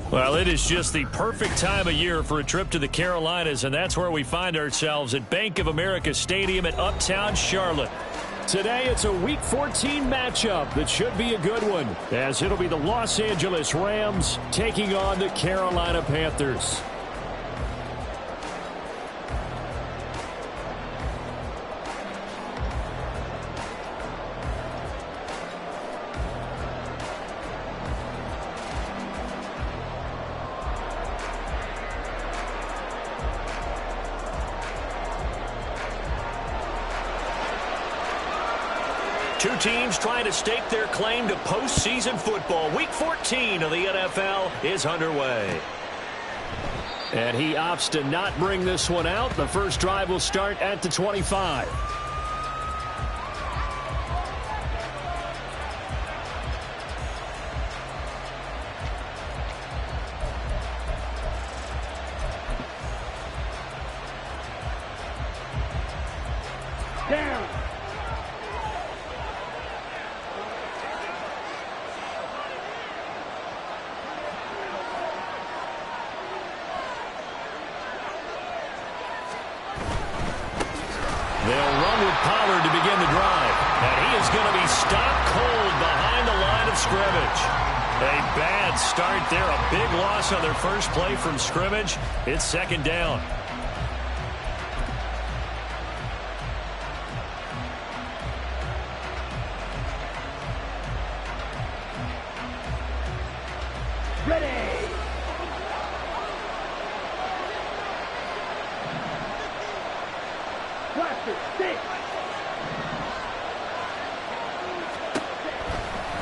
Well, it is just the perfect time of year for a trip to the Carolinas, and that's where we find ourselves at Bank of America Stadium at Uptown Charlotte. Today, it's a Week 14 matchup that should be a good one, as it'll be the Los Angeles Rams taking on the Carolina Panthers. Two teams trying to stake their claim to postseason football. Week 14 of the NFL is underway. And he opts to not bring this one out. The first drive will start at the 25. Down. They'll run with Pollard to begin the drive. And he is going to be stopped cold behind the line of scrimmage. A bad start there. A big loss on their first play from scrimmage. It's second down. Ready.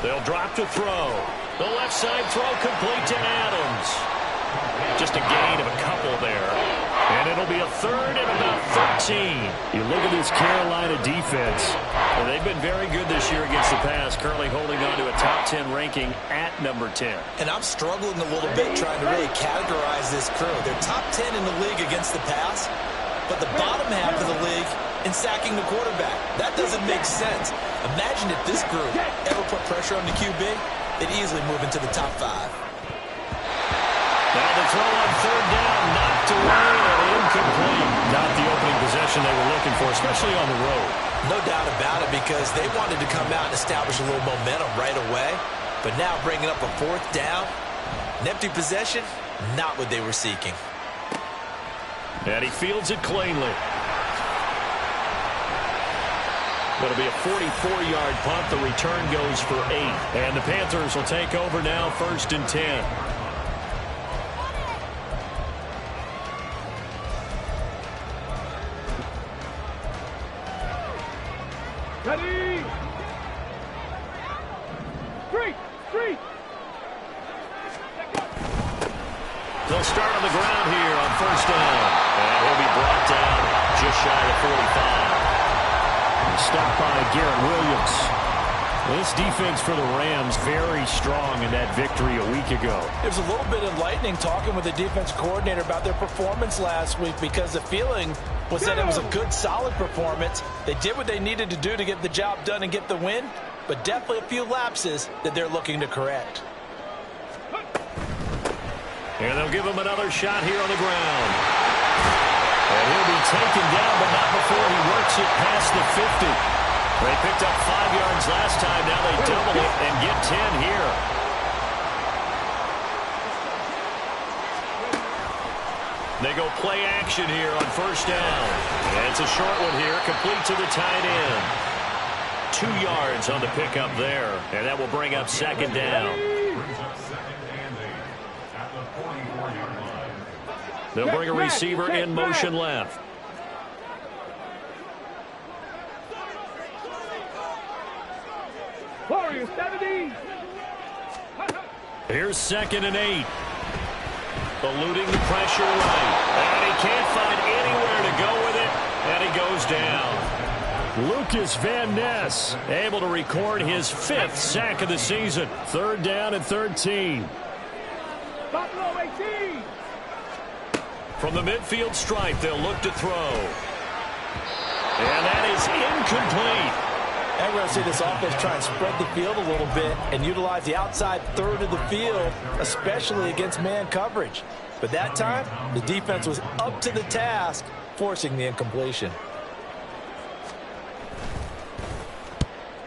They'll drop to throw. The left side throw complete to Adams. Just a gain of a couple there. And it'll be a third and about 13. You look at this Carolina defense. Well, they've been very good this year against the pass, currently holding on to a top 10 ranking at number 10. And I'm struggling a little bit trying to really categorize this crew. They're top 10 in the league against the pass, but the bottom half of the league in sacking the quarterback. That doesn't make sense. Imagine if this group ever put pressure on the QB, they'd easily move into the top 5. Now the throw on third down, knocked away and incomplete. Not the opening possession they were looking for, especially on the road. No doubt about it, because they wanted to come out and establish a little momentum right away. But now bringing up a fourth down, an empty possession, not what they were seeking. And he fields it cleanly. It'll be a 44-yard punt. The return goes for 8. And the Panthers will take over now, 1st and 10. Ready. Three. They'll start on the ground here on 1st down. And he'll be brought down just shy of 45. Stopped by Garrett Williams. This defense for the Rams very strong in that victory a week ago. There's a little bit enlightening talking with the defense coordinator about their performance last week, because the feeling was that it was a good, solid performance. They did what they needed to do to get the job done and get the win, but definitely a few lapses that they're looking to correct. And they'll give him another shot here on the ground. And he'll be taken down, but not before he works it past the 50. They picked up 5 yards last time. Now they double it and get 10 here. They go play action here on 1st down. And it's a short one here, complete to the tight end. 2 yards on the pickup there. And that will bring up 2nd down. They'll bring a receiver in motion left. Here's 2nd and 8. Eluding the pressure right. And he can't find anywhere to go with it. And he goes down. Lucas Van Ness able to record his 5th sack of the season. 3rd down and 13. Buffalo 18. From the midfield stripe, they'll look to throw. And that is incomplete. And we're going to see this offense try and spread the field a little bit and utilize the outside third of the field, especially against man coverage. But that time, the defense was up to the task, forcing the incompletion.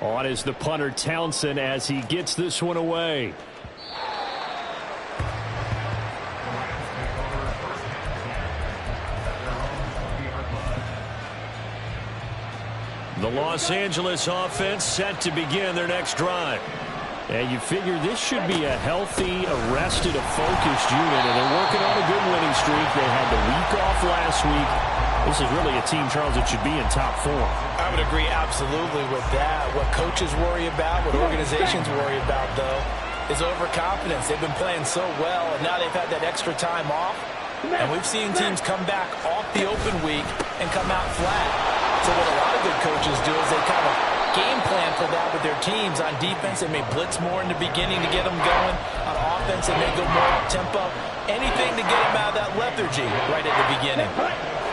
On is the punter Townsend as he gets this one away. The Los Angeles offense set to begin their next drive. And you figure this should be a healthy, arrested, a focused unit. And they're working on a good winning streak. They had the week off last week. This is really a team, Charles, that should be in top form. I would agree absolutely with that. What coaches worry about, what organizations worry about, though, is overconfidence. They've been playing so well, and now they've had that extra time off. And we've seen teams come back off the open week and come out flat. So what a lot of good coaches do is they kind of game plan for that with their teams. On defense, they may blitz more in the beginning to get them going. On offense, they may go more up-tempo. Anything to get them out of that lethargy right at the beginning.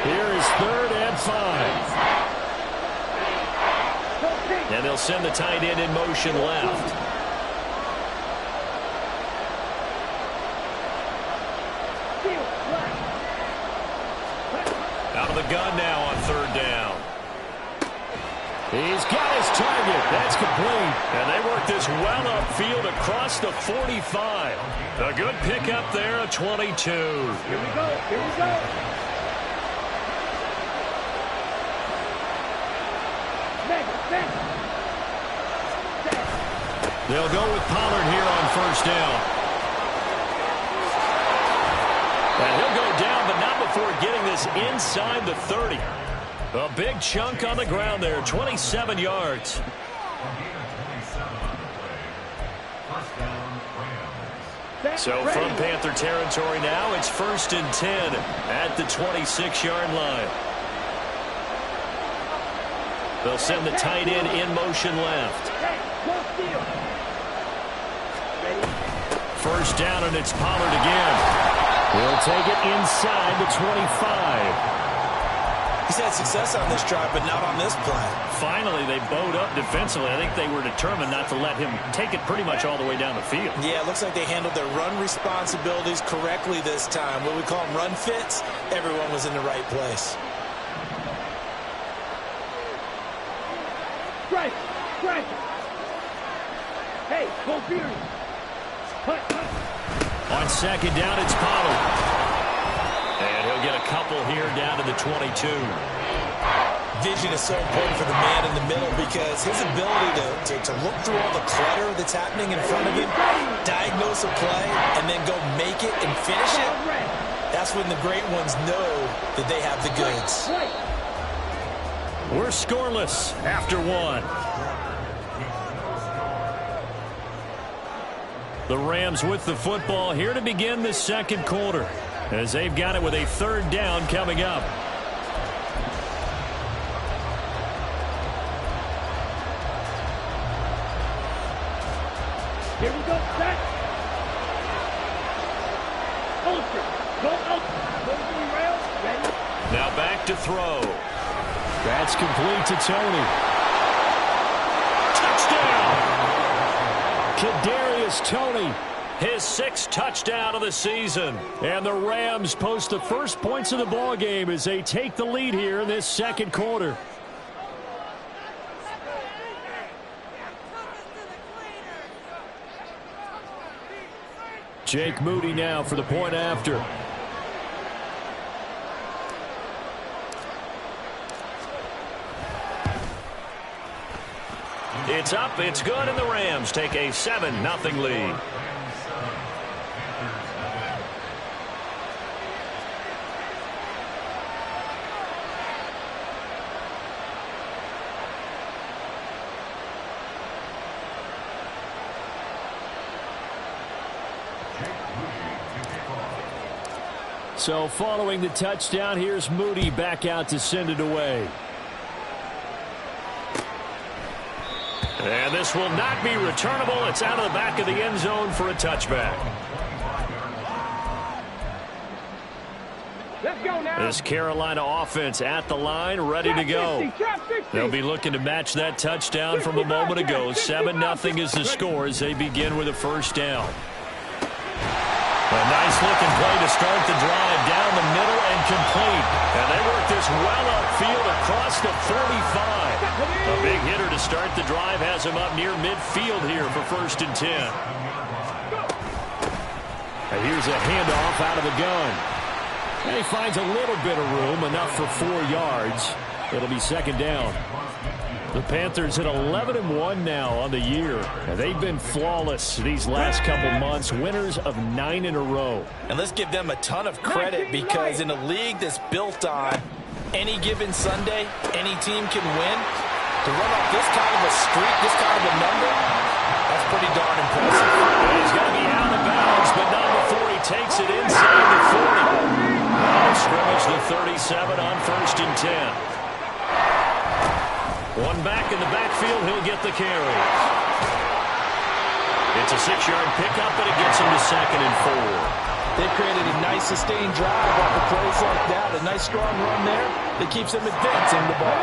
Here is 3rd and 5. And they'll send the tight end in motion left. Out of the gun now on 3rd down. He's got his target. That's complete. And they work this well upfield across the 45. A good pickup there, a 22. Here we go. Here we go. They'll go with Pollard here on 1st down. And he'll go down, but not before getting this inside the 30. A big chunk on the ground there, 27 yards. So from Panther territory now, it's 1st and 10 at the 26-yard line. They'll send the tight end in motion left. 1st down, and it's Pollard again. He'll take it inside the 25. He's had success on this drive, but not on this play. Finally, they bowed up defensively. I think they were determined not to let him take it pretty much all the way down the field. Yeah, it looks like they handled their run responsibilities correctly this time. What we call them run fits, everyone was in the right place. Strike! Strike! Hey, go Fury! On 2nd down, it's Pollard. And he'll get a couple here down to the 22. Vision is so important for the man in the middle because his ability to look through all the clutter that's happening in front of him, diagnose a play, and then go make it and finish it, that's when the great ones know that they have the goods. We're scoreless after 1. The Rams with the football here to begin the 2nd quarter, as they've got it with a 3rd down coming up. Here we go, set. Ultra. Go ultra. Go to the rail. Ready? Now back to throw. That's complete to Tony. Touchdown! Kadarius Toney. His 6th touchdown of the season. And the Rams post the first points of the ball game as they take the lead here in this 2nd quarter. Jake Moody now for the point after. It's up, it's good, and the Rams take a 7-0 lead. So following the touchdown, here's Moody back out to send it away. And this will not be returnable. It's out of the back of the end zone for a touchback. Let's go now. This Carolina offense at the line, ready to go. They'll be looking to match that touchdown from a moment ago. 7-0 is the score as they begin with a first down. A nice-looking play to start the drive down the middle and complete. And they work this well upfield across the 45. A big hitter to start the drive has him up near midfield here for 1st and 10. And here's a handoff out of the gun. And he finds a little bit of room, enough for 4 yards. It'll be 2nd down. The Panthers at 11-1 now on the year. And they've been flawless these last couple months, winners of 9 in a row. And let's give them a ton of credit because in a league that's built on any given Sunday, any team can win. To run off this kind of a streak, this kind of a number, that's pretty darn impressive. And he's going to be out of bounds, but not before he takes it inside the 40. Scrimmage the 37 on 1st and 10. One back in the backfield, he'll get the carry. It's a 6-yard pickup, but it gets him to 2nd and 4. They created a nice sustained drive off of plays like that. A nice strong run there that keeps them advancing the ball.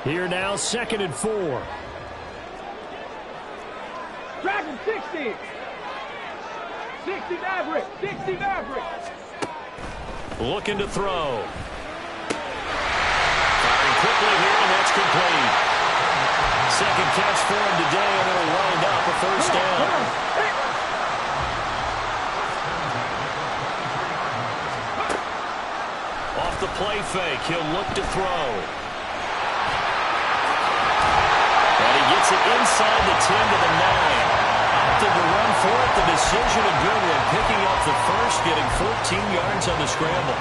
Here now, 2nd and 4. Dragon 60. 60 Maverick. 60 Maverick. Looking to throw. Firing quickly here, and that's complete. 2nd catch for him today, and it'll wind up a 1st down. Off the play fake, he'll look to throw. And he gets it inside the 10 to the 9. Opted to run for it. The decision a good one. Picking up the first, getting 14 yards on the scramble.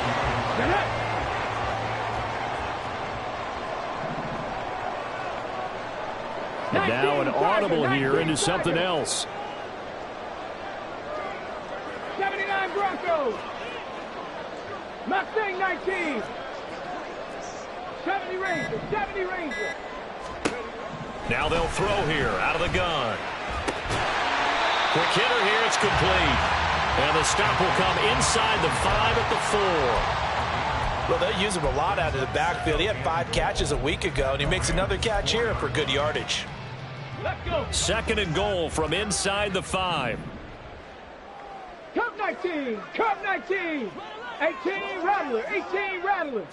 And now an audible here into something else. 79 Broncos. Mustang 19. 70 Rangers. 70 Rangers. Now they'll throw here out of the gun. Quick hitter here, it's complete. And the stop will come inside the 5 at the 4. Well, they use him a lot out of the backfield. He had 5 catches a week ago, and he makes another catch here for good yardage. Let's go. 2nd and goal from inside the 5. Cup 19. Cup 19. 18 Rattler. 18 Rattler.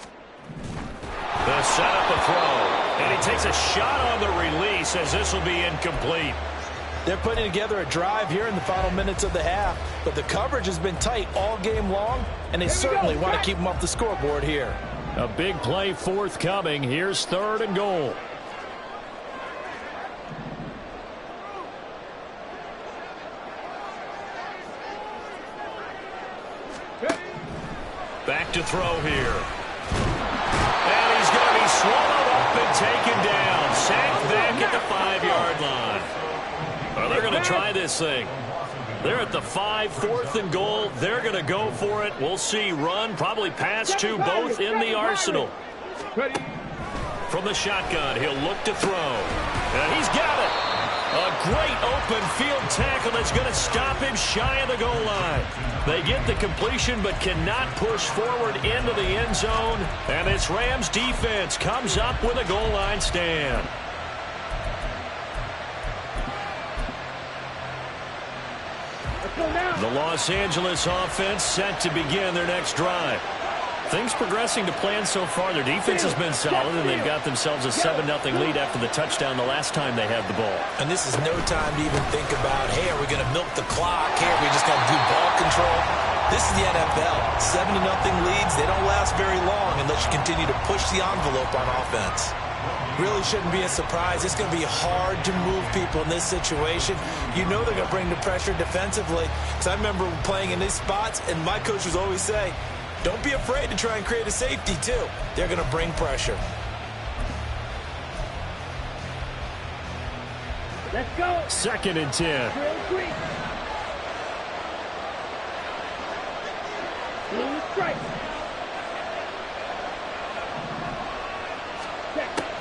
The setup a throw. And he takes a shot on the release as this will be incomplete. They're putting together a drive here in the final minutes of the half, but the coverage has been tight all game long, and they certainly want to keep them off the scoreboard here. A big play forthcoming. Here's 3rd and goal. Back to throw here. And he's going to be swallowed up and taken down. Sacked back at the 5-yard line. Well, they're going to try this thing. They're at the 5, 4th and goal. They're going to go for it. We'll see run, probably pass to both in the arsenal. From the shotgun, he'll look to throw. And he's got it. A great open field tackle that's going to stop him shy of the goal line. They get the completion but cannot push forward into the end zone. And this Rams defense comes up with a goal line stand. The Los Angeles offense set to begin their next drive. Things progressing to plan so far. Their defense has been solid, and they've got themselves a 7-0 lead after the touchdown the last time they had the ball. And this is no time to even think about, hey, are we going to milk the clock? Hey, are we just going to do ball control? This is the NFL. 7-0 leads, they don't last very long unless you continue to push the envelope on offense. Really shouldn't be a surprise. It's going to be hard to move people in this situation. You know they're going to bring the pressure defensively. Because I remember playing in these spots, and my coaches always say, don't be afraid to try and create a safety, too. They're going to bring pressure. Let's go. 2nd and 10.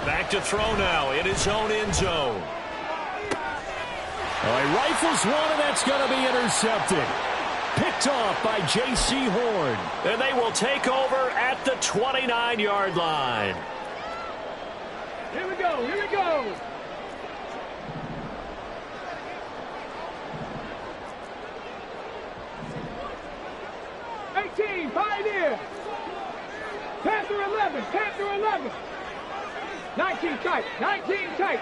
Back to throw now in his own end zone. He rifles one, and that's going to be intercepted. Picked off by J.C. Horn. And they will take over at the 29-yard line. Here we go. Here we go. Pioneer. Panther 11. Panther 11. 19 tight. 19 tight.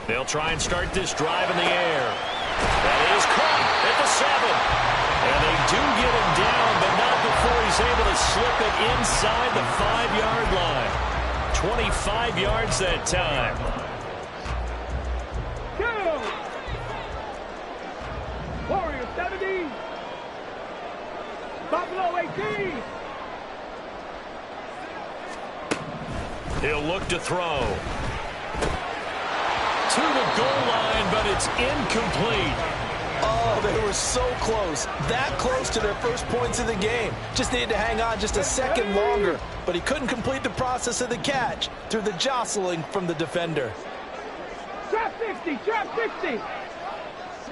They'll try and start this drive in the air. That is caught at the 7. And they do get him down, but not before he's able to slip it inside the 5-yard line. 25 yards that time. Warrior 70. Buffalo 18. He'll look to throw. To the goal line, but it's incomplete. Oh, they were so close. That close to their first points of the game. Just needed to hang on just a second longer, but he couldn't complete the process of the catch through the jostling from the defender. Trap 60. Trap 60.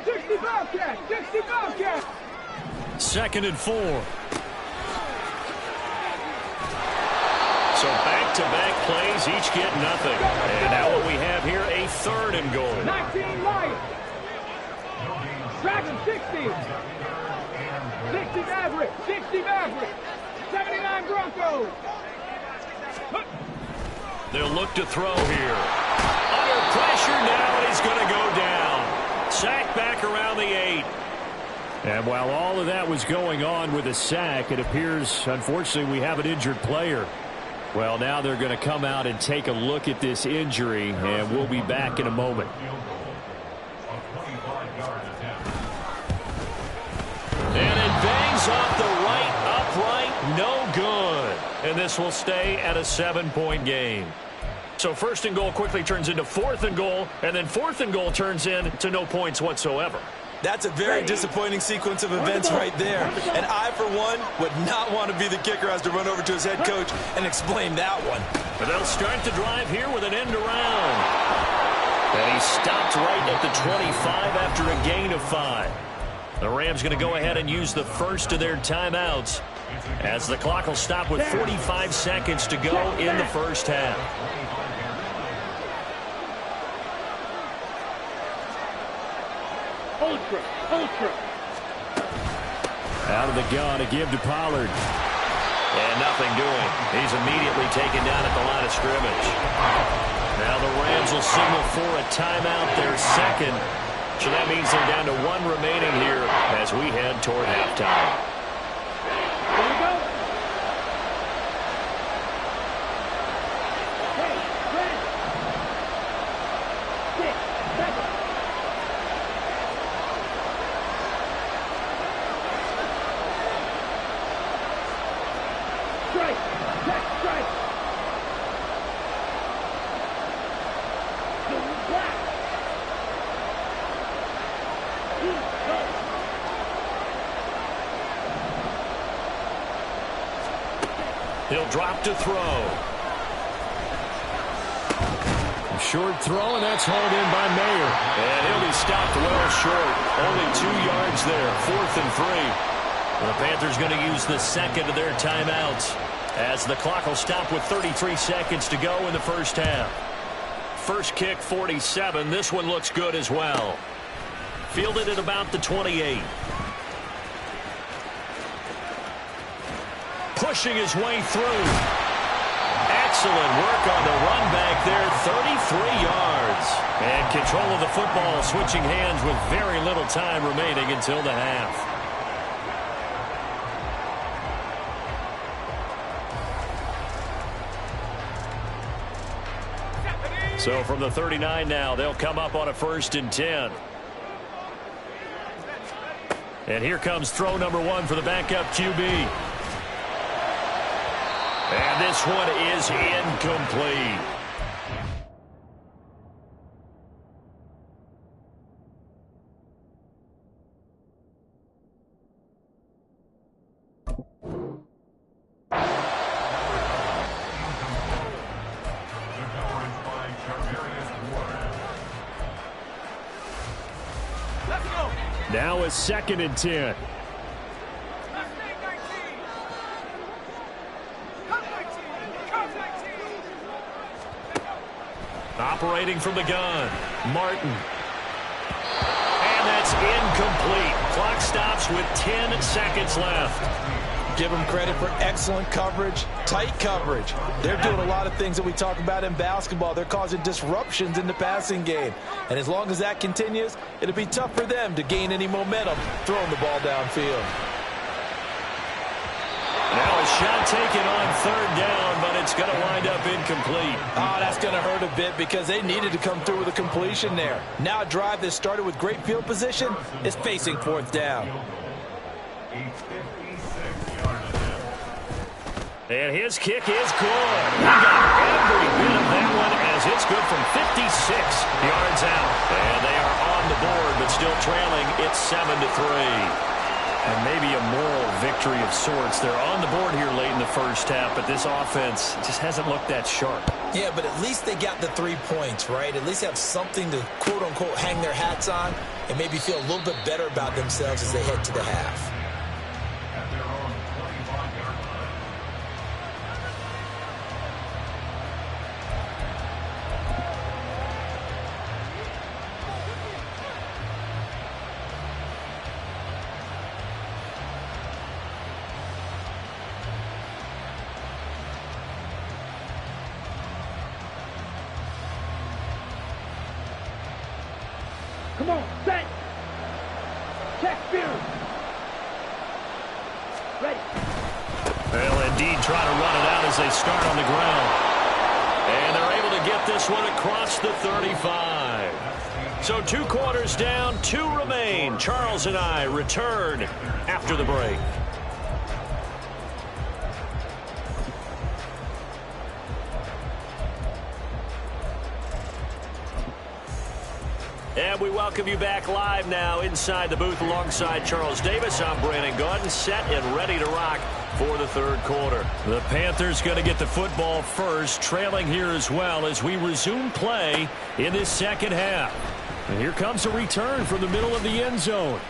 60 Bobcat. 60 Bobcat. 2nd and 4. So back-to-back plays, each get nothing. And now what we have here, a 3rd and goal. 19 Lions. Dragon 60. 60 Maverick. 60 Maverick. 79 Broncos. They'll look to throw here. Under pressure now, and he's going to go down. Sack back around the 8. And while all of that was going on with a sack, it appears, unfortunately, we have an injured player. Well, now they're going to come out and take a look at this injury, and we'll be back in a moment. And it bangs off the right upright, no good. And this will stay at a 7-point game. So 1st and goal quickly turns into 4th and goal, and then 4th and goal turns into no points whatsoever. That's a very disappointing sequence of events right there. And I, for one, would not want to be the kicker who has to run over to his head coach and explain that one. But they'll start the drive here with an end around. And he stopped right at the 25 after a gain of 5. The Rams going to go ahead and use the first of their timeouts as the clock will stop with 45 seconds to go in the first half. Ultra. Out of the gun, a give to Pollard. And nothing doing. He's immediately taken down at the line of scrimmage. Now the Rams will signal for a timeout, their 2nd. So that means they're down to 1 remaining here as we head toward halftime. Here we go. Hey, ready. 6, 7. Strike. Check, strike. Black. He'll drop to throw. Short throw, and that's hauled in by Mayer. And he'll be stopped well short. Only 2 yards there, 4th and 3. The Panthers going to use the 2nd of their timeouts as the clock will stop with 33 seconds to go in the first half. First kick, 47. This one looks good as well. Fielded at about the 28. Pushing his way through. Excellent work on the run back there, 33 yards. And control of the football switching hands with very little time remaining until the half. So from the 39 now, they'll come up on a 1st and 10. And here comes throw number 1 for the backup QB. And this one is incomplete. Now a 2nd and 10. Operating from the gun, Martin. And that's incomplete. Clock stops with 10 seconds left. Give them credit for excellent coverage, tight coverage. They're doing a lot of things that we talk about in basketball. They're causing disruptions in the passing game. And as long as that continues, it'll be tough for them to gain any momentum throwing the ball downfield. Now a shot taken on third down, but it's going to wind up incomplete. Oh, that's going to hurt a bit because they needed to come through with a completion there. Now a drive that started with great field position is facing fourth down. And his kick is good. He got every bit of that one as it's good from 56 yards out. And they are on the board, but still trailing. It's 7-3. And maybe a moral victory of sorts. They're on the board here late in the first half, but this offense just hasn't looked that sharp. Yeah, but at least they got the 3 points, right? At least have something to, quote-unquote, hang their hats on and maybe feel a little bit better about themselves as they head to the half. Come on, set. Check field. Ready. They'll indeed try to run it out as they start on the ground. And they're able to get this one across the 35. So 2 quarters down, 2 remain. Charles and I return after the break. And we welcome you back live now inside the booth alongside Charles Davis. I'm Brandon Gaudin, set and ready to rock for the third quarter. The Panthers going to get the football first, trailing here as well as we resume play in this second half. And here comes a return from the middle of the end zone.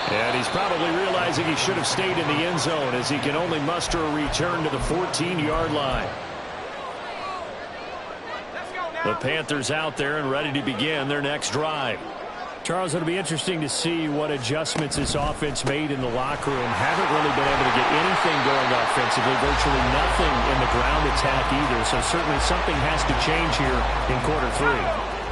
And he's probably realizing he should have stayed in the end zone as he can only muster a return to the 14-yard line. The Panthers out there and ready to begin their next drive. Charles, it'll be interesting to see what adjustments this offense made in the locker room. Haven't really been able to get anything going offensively, virtually nothing in the ground attack either. So certainly something has to change here in quarter 3.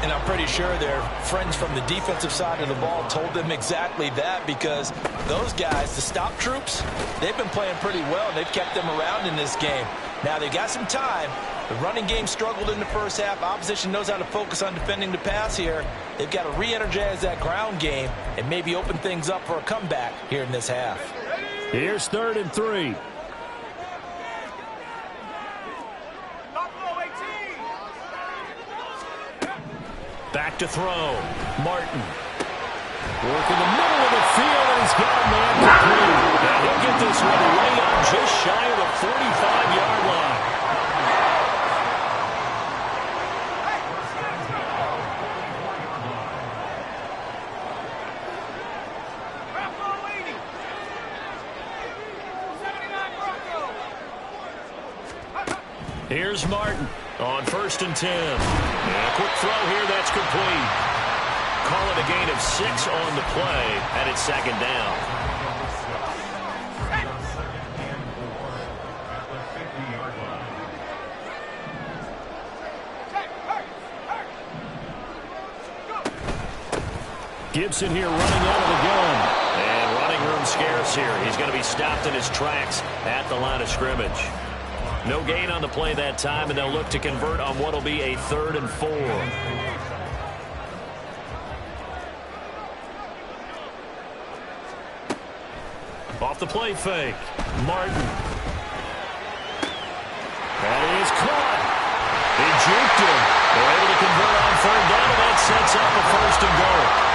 And I'm pretty sure their friends from the defensive side of the ball told them exactly that, because those guys, the stop troops, they've been playing pretty well, and they've kept them around in this game. Now, they got some time. The running game struggled in the first half. Opposition knows how to focus on defending the pass here. They've got to re-energize that ground game and maybe open things up for a comeback here in this half. Here's 3rd and 3. Back to throw. Martin. Working the middle of the field, and he's got a man complete. And he'll get this one way up just shy of the 45-yard line. Here's Martin on 1st and 10. And a quick throw here, that's complete. Call it a gain of 6 on the play, and it's 2nd down. Gibson here running out of the gun. And running room scarce here. He's going to be stopped in his tracks at the line of scrimmage. No gain on the play that time, and they'll look to convert on what will be a 3rd and 4. Off the play fake. Martin. That is caught. He juked him. They're able to convert on 3rd down, and that sets up a 1st and goal.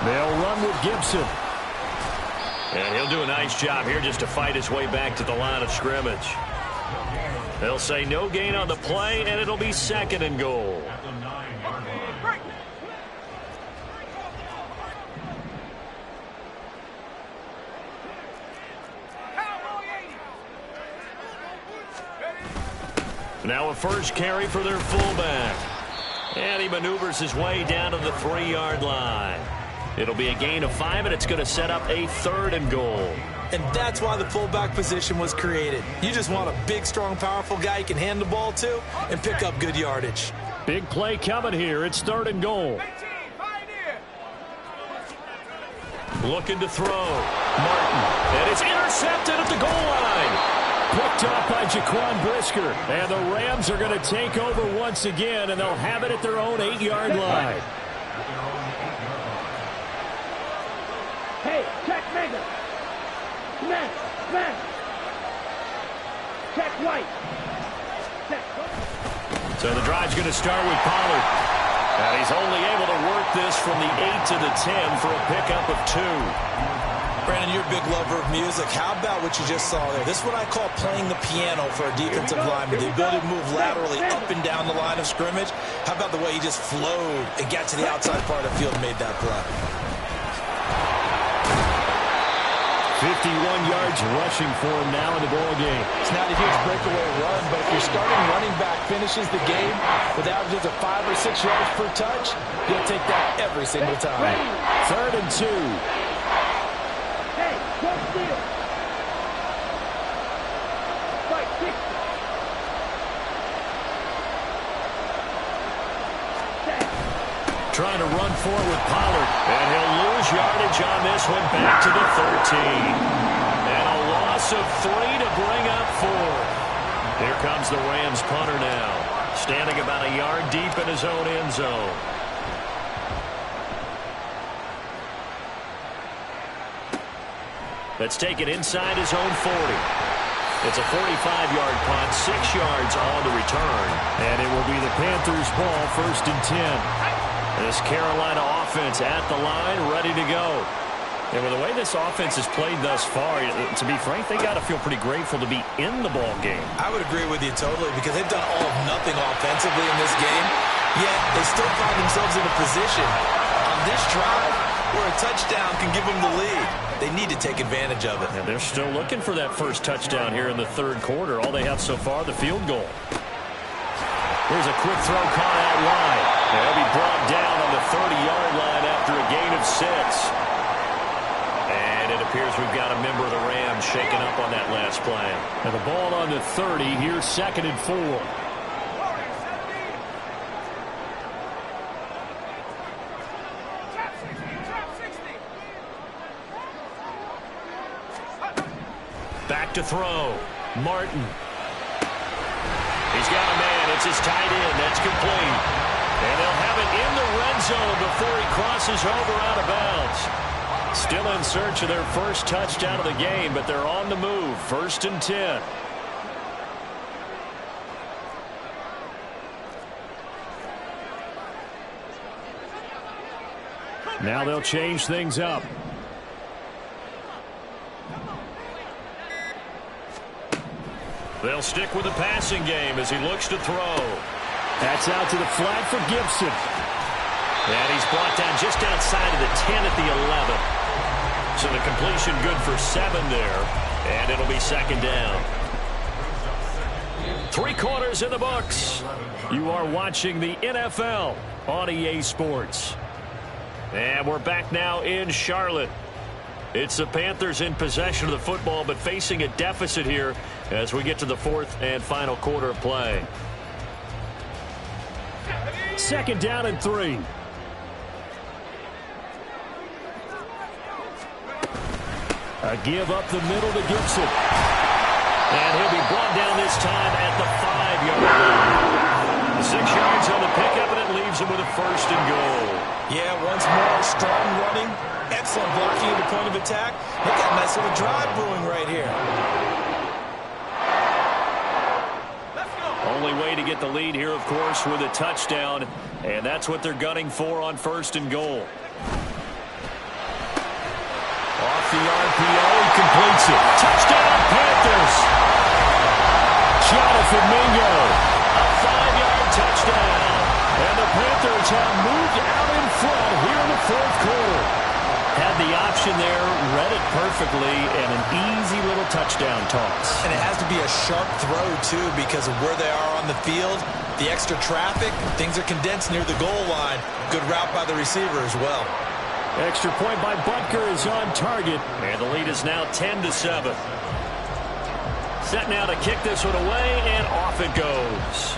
They'll run with Gibson. And he'll do a nice job here just to fight his way back to the line of scrimmage. They'll say no gain on the play, and it'll be 2nd and goal. Now a first carry for their fullback. And he maneuvers his way down to the 3-yard line. It'll be a gain of 5, and it's going to set up a 3rd and goal. And that's why the fullback position was created. You just want a big, strong, powerful guy you can hand the ball to and pick up good yardage. Big play coming here. It's 3rd and goal. Looking to throw. Martin. And it's intercepted at the goal line. Picked off by Jaquan Brisker. And the Rams are going to take over once again, and they'll have it at their own 8-yard line. Hey, check Mega. Smash, smash. Check White. Check. So the drive's going to start with Pollard. And he's only able to work this from the 8 to the 10 for a pickup of 2. Brandon, you're a big lover of music. How about what you just saw there? This is what I call playing the piano for a defensive lineman. The ability to move laterally up and down the line of scrimmage. How about the way he just flowed and got to the outside part of the field and made that play? 51 yards rushing for him now in the ball game. It's not a huge breakaway run, but if your starting running back finishes the game with averages of 5 or 6 yards per touch, you'll take that every single time. 3rd and 2. Hey, don't steal. Fight 60. Trying to run forward with Pollard. And he'll lose yardage on this one back to the 13. And a loss of 3 to bring up 4. Here comes the Rams punter now. Standing about a yard deep in his own end zone. Let's take it inside his own 40. It's a 45-yard punt, 6 yards on the return. And it will be the Panthers' ball, 1st and 10. This Carolina offense at the line, ready to go. And with the way this offense has played thus far, to be frank, they got to feel pretty grateful to be in the ball game. I would agree with you totally because they've done all of nothing offensively in this game, yet they still find themselves in a position on this drive where a touchdown can give them the lead. They need to take advantage of it. And they're still looking for that first touchdown here in the 3rd quarter. All they have so far, the field goal. Here's a quick throw caught out wide. And he'll be brought down on the 30-yard line after a gain of 6. And it appears we've got a member of the Rams shaken up on that last play. And the ball on the 30. Here's 2nd and 4. Back to throw. Martin. He's got a man. It's his tight end. That's complete. And they'll have it in the red zone before he crosses over out of bounds. Still in search of their first touchdown of the game, but they're on the move. 1st and 10. Now they'll change things up. They'll stick with the passing game as he looks to throw. That's out to the flat for Gibson. And he's brought down just outside of the 10 at the 11. So the completion good for 7 there. And it'll be 2nd down. 3 quarters in the books. You are watching the NFL on EA Sports. And we're back now in Charlotte. It's the Panthers in possession of the football, but facing a deficit here as we get to the 4th and final quarter of play. 2nd down and 3. A give up the middle to Gibson. And he'll be brought down this time at the 5-yard line. 6 yards on the pickup, and it leaves him with a 1st and goal. Yeah, once more, strong running. Excellent blocking at the point of attack. Look at a nice little drive brewing right here. Only way to get the lead here, of course, with a touchdown. And that's what they're gunning for on 1st and goal. Off the RPO, he completes it. Touchdown, Panthers! Jonathan Mingo, a 5-yard touchdown. And the Panthers have moved out in front here in the 4th quarter. Had the option there read it perfectly, and an easy little touchdown toss. And it has to be a sharp throw, too, because of where they are on the field. The extra traffic, things are condensed near the goal line. Good route by the receiver as well. Extra point by Butker is on target. And the lead is now 10-7. Set now to kick this one away, and off it goes.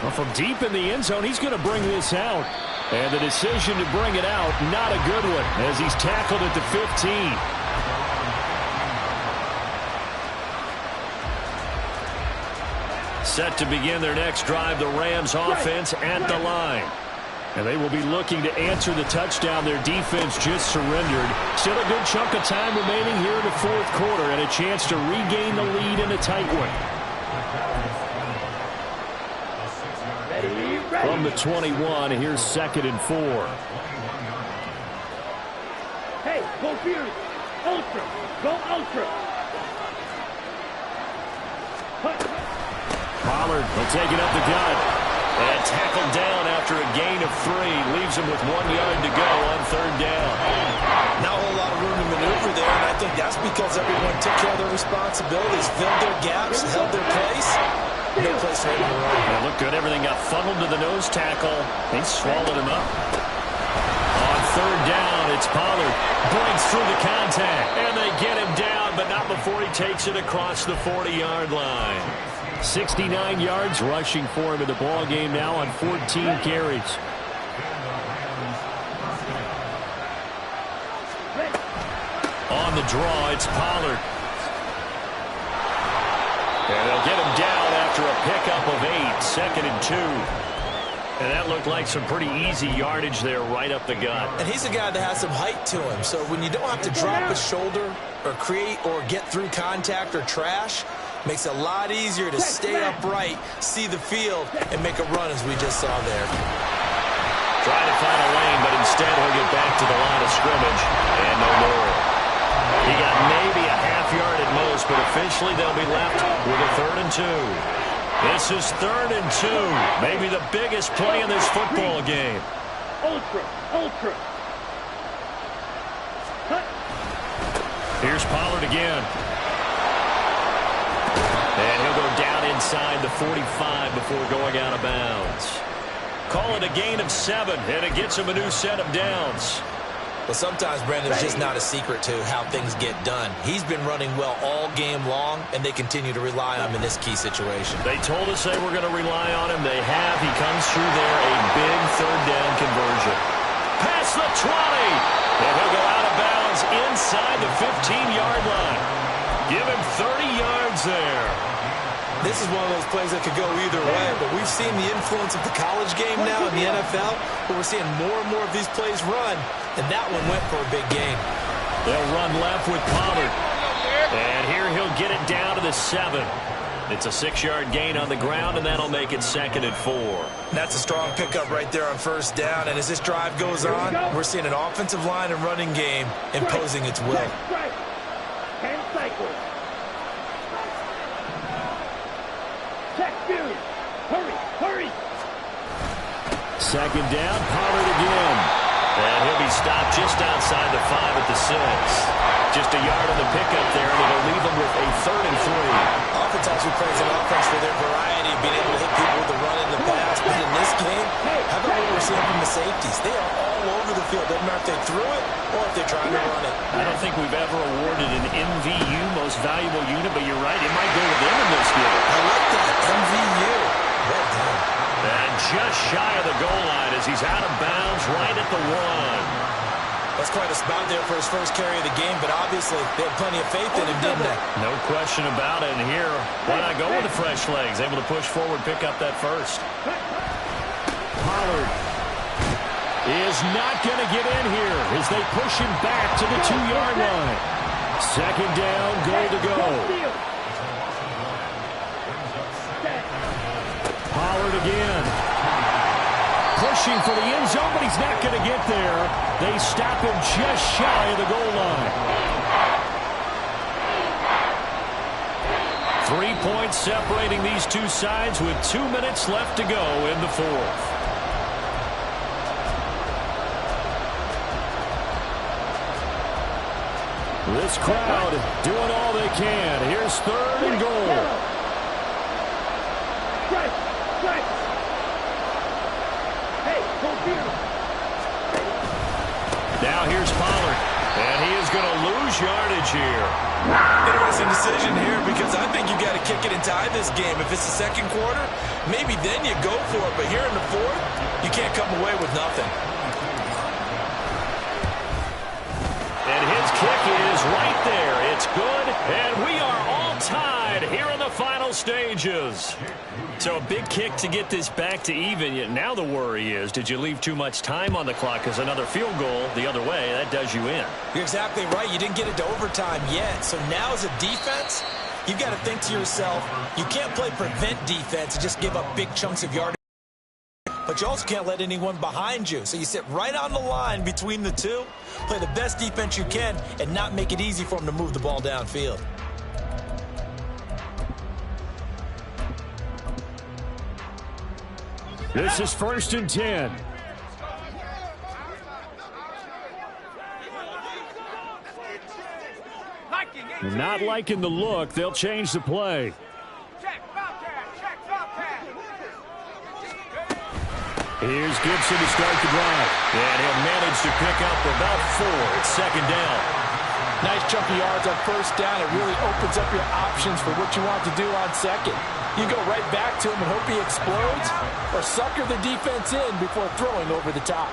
Well, from deep in the end zone, he's going to bring this out. And the decision to bring it out, not a good one, as he's tackled at the 15. Set to begin their next drive, the Rams offense at the line. And they will be looking to answer the touchdown their defense just surrendered. Still a good chunk of time remaining here in the fourth quarter, and a chance to regain the lead in a tight one. From the 21, here's 2nd and 4. Hey, go Bears. Ultra. Go Ultra. Pollard will take it up the gut. And tackled down after a gain of 3. Leaves him with 1 yard to go on 3rd down. Not a whole lot of room to maneuver there, and I think that's because everyone took care of their responsibilities, filled their gaps, held their place. No place for him to run. It looked good. Everything got funneled to the nose tackle. They swallowed him up. On 3rd down, it's Pollard. Breaks through the contact. And they get him down, but not before he takes it across the 40-yard line. 69 yards rushing for him in the ball game now on 14 carries. On the draw, it's Pollard. And they'll get him down after a pickup of 8, 2nd and 2. And that looked like some pretty easy yardage there right up the gut. And he's a guy that has some height to him, so when you don't have to drop a shoulder or create or get through contact or trash, makes it a lot easier to stay upright, see the field, and make a run as we just saw there. Trying to find a lane, but instead he'll get back to the line of scrimmage and no more. He got maybe a half yard at most, but officially they'll be left with a 3rd and 2. This is 3rd and 2. Maybe the biggest play in this football game. Ultra. Ultra. Cut. Here's Pollard again. And he'll go down inside the 45 before going out of bounds. Call it a gain of 7, and it gets him a new set of downs. Well, sometimes, Brandon, it's just not a secret to how things get done. He's been running well all game long, and they continue to rely on him in this key situation. They told us they were going to rely on him. They have. He comes through there, a big 3rd down conversion. Past the 20, and he'll go out of bounds inside the 15-yard line. Give him 30 yards there. This is one of those plays that could go either way, but we've seen the influence of the college game now in the NFL, but we're seeing more and more of these plays run, and that one went for a big gain. They'll run left with Pollard. And here he'll get it down to the 7. It's a 6-yard gain on the ground, and that'll make it 2nd and 4. That's a strong pickup right there on 1st down, and as this drive goes on, we're seeing an offensive line and running game imposing its will. 10 cycles. Check Fury. Hurry, hurry. 2nd down, Pollard again. And he'll be stopped just outside the 5 at the 6. Just a yard on the pickup there, and it'll leave them with a 3rd and 3. Oftentimes we praise an offense for their variety of being able to hit people with the run in the pass, but in this game, how about what we're seeing from the safeties? They are all over the field. Doesn't matter if they threw it or if they're trying to run it. I don't think we've ever awarded an MVU, most valuable unit, but you're right, it might go to them in this game. I like that, MVU. Well done. And just shy of the goal line as he's out of bounds right at the 1. That's quite a spot there for his first carry of the game, but obviously they had plenty of faith in him, didn't they? No question about it. And here, why not go with the fresh legs? Able to push forward, pick up that first. Pollard is not going to get in here as they push him back to the 2-yard line. 2nd down, goal to go. Pollard again. Pushing for the end zone, but he's not going to get there. They stop him just shy of the goal line. 3 points separating these two sides with 2 minutes left to go in the 4th. This crowd doing all they can. Here's 3rd and goal. Strike. Strike. Hey, go here. Now here's Pollard. And he is going to lose yardage here. Interesting decision here because I think you got to kick it and tie this game. If it's the second quarter, maybe then you go for it. But here in the fourth, you can't come away with nothing. And his kick is right there. It's good, and we are all tied here in the final stages. So a big kick to get this back to even. Yet now the worry is, did you leave too much time on the clock? Because another field goal the other way, that does you in. You're exactly right. You didn't get it to overtime yet. So now as a defense, you've got to think to yourself, you can't play prevent defense and just give up big chunks of yardage. But you also can't let anyone behind you. So you sit right on the line between the two, play the best defense you can, and not make it easy for them to move the ball downfield. This is 1st and 10. Not liking the look. They'll change the play. Here's Gibson to start the drive. And he'll manage to pick up about 4. It's 2nd down. Nice chunk of yards on 1st down. It really opens up your options for what you want to do on 2nd. You go right back to him and hope he explodes, or sucker the defense in before throwing over the top.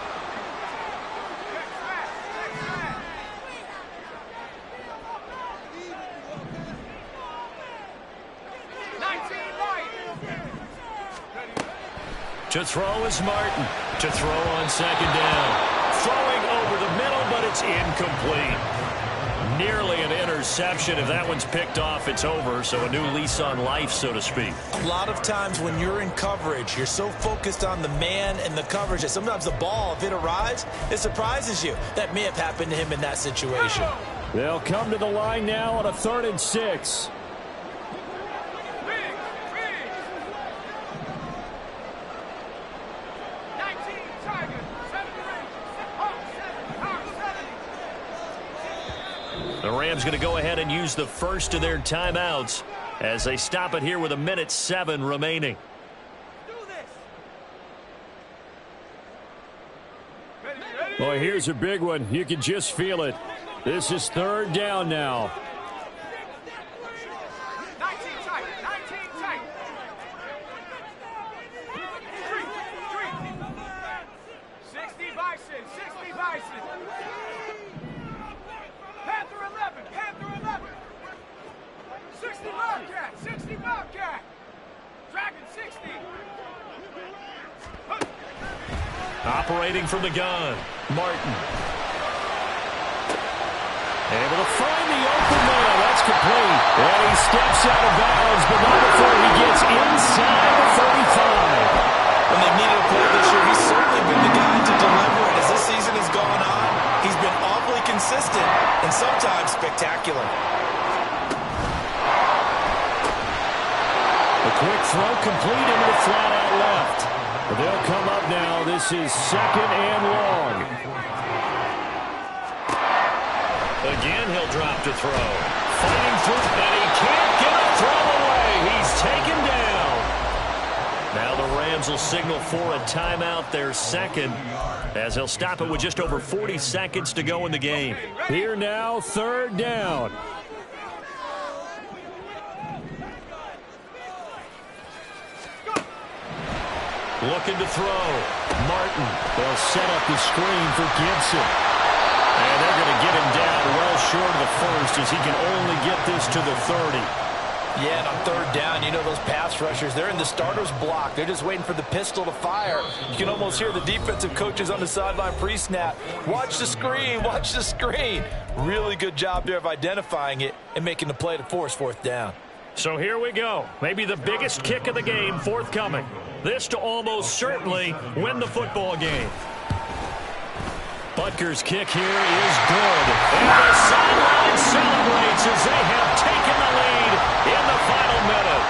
To throw is Martin. To throw on 2nd down. Throwing over the middle, but it's incomplete. Nearly an interception. If that one's picked off, it's over. So a new lease on life, so to speak. A lot of times when you're in coverage, you're so focused on the man and the coverage that sometimes the ball, if it arrives, it surprises you. That may have happened to him in that situation. They'll come to the line now on a 3rd and 6. The Rams going to go ahead and use the first of their timeouts as they stop it here with 1:07 remaining. Boy, here's a big one. You can just feel it. This is 3rd down now. 19 tight. 19 tight. 60 Bison. 60 Bison. Panther 11. Panther 11. 60 Bobcat. 60 Bobcat. Dragon 60. Operating from the gun, Martin. Able to find the open man. That's complete. And he steps out of bounds, but not before he gets inside the 35. When they've needed a play this year, he's certainly been the guy to deliver it. As this season has gone on, he's been awfully consistent and sometimes spectacular. A quick throw complete into the flat out left. They'll come up now. This is 2nd and long. Again, he'll drop to throw. Fighting through, and he can't get a throw away. He's taken down. Now the Rams will signal for a timeout, their second, as they'll stop it with just over 40 seconds to go in the game. Here now, 3rd down. Looking to throw. Martin. They'll set up the screen for Gibson. And they're going to get him down well short of the first as he can only get this to the 30. Yeah, and on 3rd down, you know those pass rushers, they're in the starter's block. They're just waiting for the pistol to fire. You can almost hear the defensive coaches on the sideline pre-snap. Watch the screen, watch the screen. Really good job there of identifying it and making the play to force 4th down. So here we go. Maybe the biggest kick of the game forthcoming. This to almost certainly win the football game. Butker's kick here is good. And the sideline celebrates as they have taken the lead in the final minute.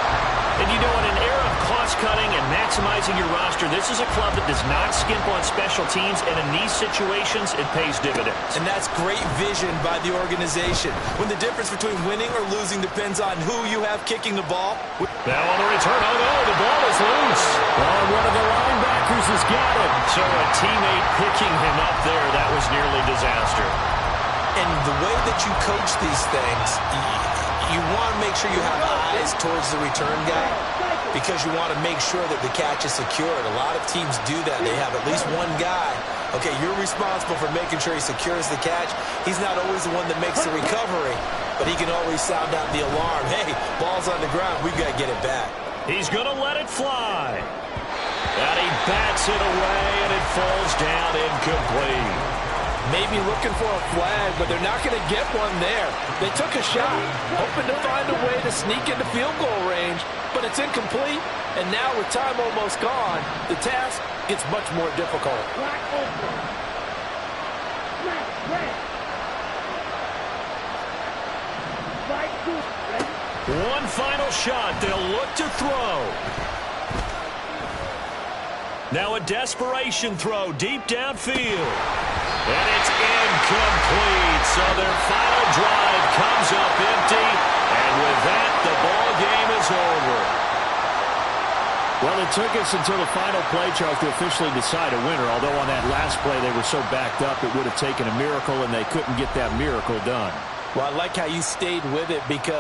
And you know, in an era of cost-cutting and maximizing your roster, this is a club that does not skimp on special teams, and in these situations, it pays dividends. And that's great vision by the organization. When the difference between winning or losing depends on who you have kicking the ball. Now on the return, oh no, the ball is loose. And one of the linebackers has got it. So a teammate picking him up there, that was nearly disaster. And the way that you coach these things, you want to make sure you have eyes towards the return guy because you want to make sure that the catch is secured. A lot of teams do that. They have at least one guy. Okay, you're responsible for making sure he secures the catch. He's not always the one that makes the recovery, but he can always sound out the alarm. Hey, ball's on the ground. We've got to get it back. He's going to let it fly. And he bats it away, and it falls down incomplete. Maybe looking for a flag, but they're not going to get one there. They took a shot, hoping to find a way to sneak into field goal range, but it's incomplete. And now with time almost gone, the task gets much more difficult. Black open. Black, red. White, two, ready? One final shot. They'll look to throw. Now a desperation throw deep downfield. And it's incomplete. So their final drive comes up empty. And with that, the ball game is over. Well, it took us until the final play, Charles, to officially decide a winner. Although on that last play they were so backed up, it would have taken a miracle, and they couldn't get that miracle done. Well, I like how you stayed with it because